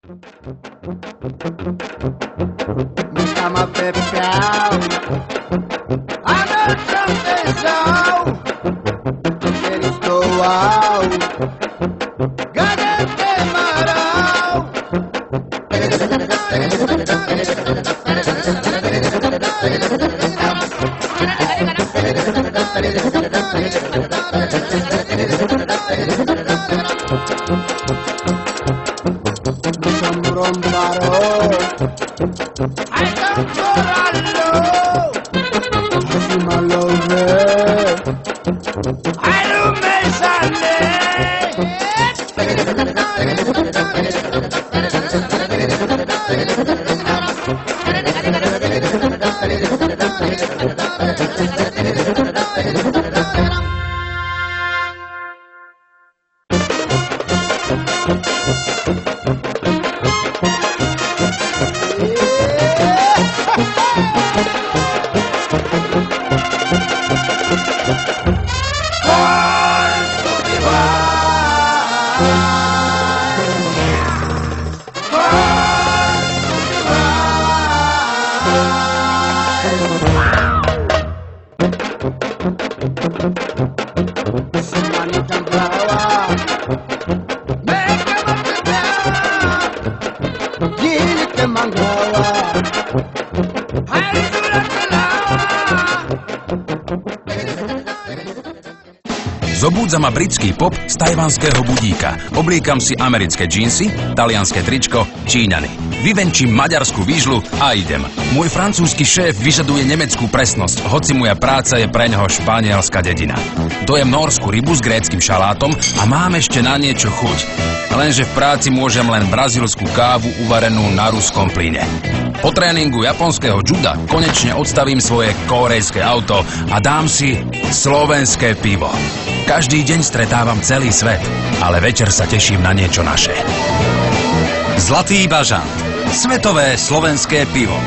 Me chama Pepeu, a noite atenção, eles doam, garante marão. Ay, cantoralo, así malo ve, ay, no me sale. Zobúdza ma britský pop z tajvanského budíka. Obliekam si americké džínsy, talianské tričko, Číňany. Vyvenčím maďarskú výžlu a idem. Môj francúzsky šéf vyžaduje nemeckú presnosť, hoci moja práca je pre ňoho španielska dedina. Dojem norskú rybu s gréckym šalátom a mám ešte na niečo chuť. Lenže v práci môžem len brazílskú kávu uvarenú na ruskom plyne. Po tréningu japonského juda konečne odstavím svoje kórejské auto a dám si slovenské pivo. Každý deň stretávam celý svet, ale večer sa teším na niečo naše. Zlatý bažant. Svetové slovenské pivo.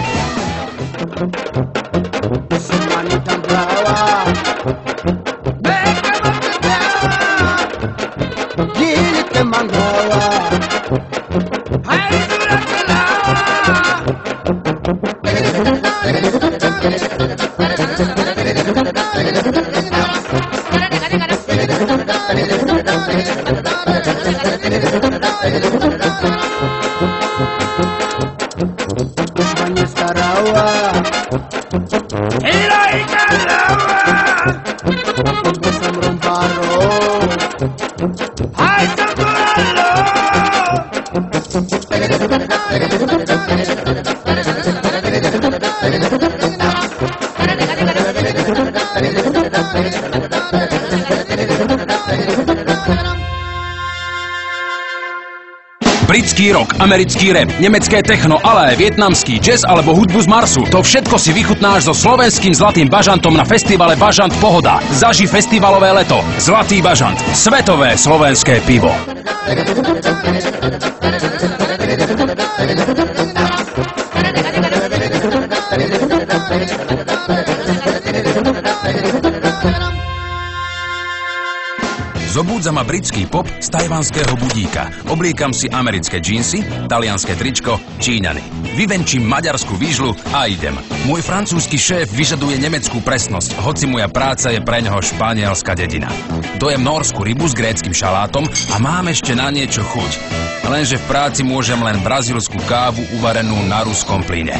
Britský rock, americký rap, nemecké techno, ale aj vietnamský jazz alebo hudbu z Marsu. To všetko si vychutnáš so slovenským Zlatým bažantom na festivale Bažant Pohoda. Zaži festivalové leto. Zlatý bažant. Svetové slovenské pivo. Zobúdza ma britský pop z tajvanského budíka. Obliekam si americké džínsy, talianské tričko, Číňany. Vyvenčím maďarskú výžlu a idem. Môj francúzsky šéf vyžaduje nemeckú presnosť, hoci moja práca je pre ňoho španielska dedina. Dojem norskú rybu s gréckym šalátom a mám ešte na niečo chuť. Lenže v práci môžem len brazílskú kávu uvarenú na ruskom plyne.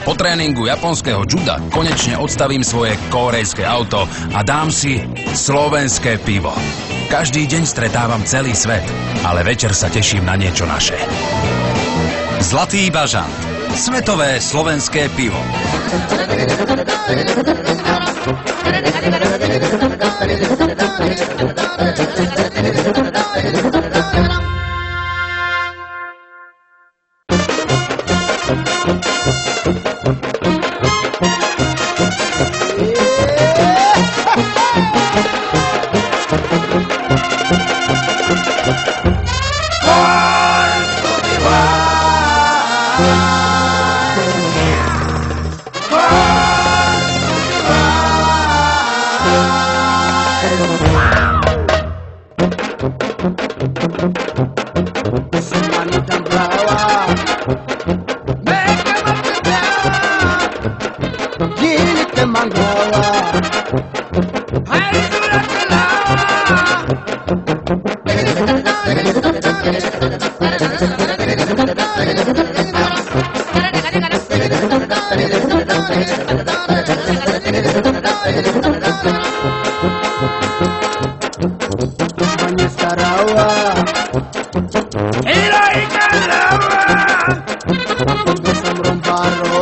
Po tréningu japonského juda konečne odstavím svoje kórejské auto a dám si slovenské pivo. Každý deň stretávam celý svet, ale večer sa teším na niečo naše. Zlatý bažant. Svetové slovenské pivo. Manita brava. Banyak Sarawa, Ilai Kalawa, Samrom Paro,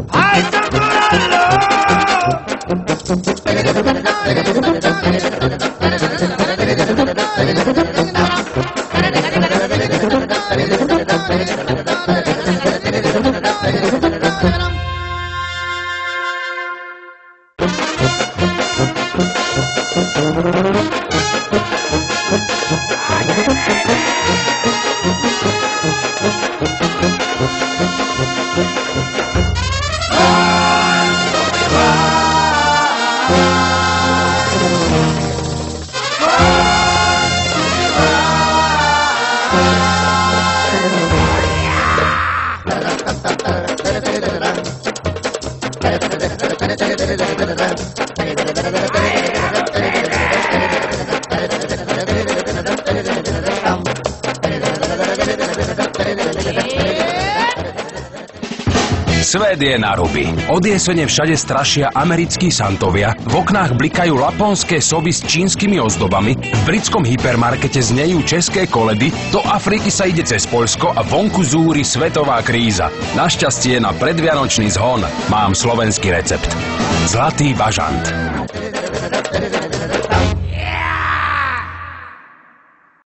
Hai Samuralo. Svet je na ruby. Od jesene všade strašia americkí santovia, v oknách blikajú laponské soby s čínskymi ozdobami, v britskom hypermarkete znejú české koledy, do Afriky sa ide cez Poľsko a vonku zúri svetová kríza. Našťastie na predvianočný zhon mám slovenský recept. Zlatý bažant.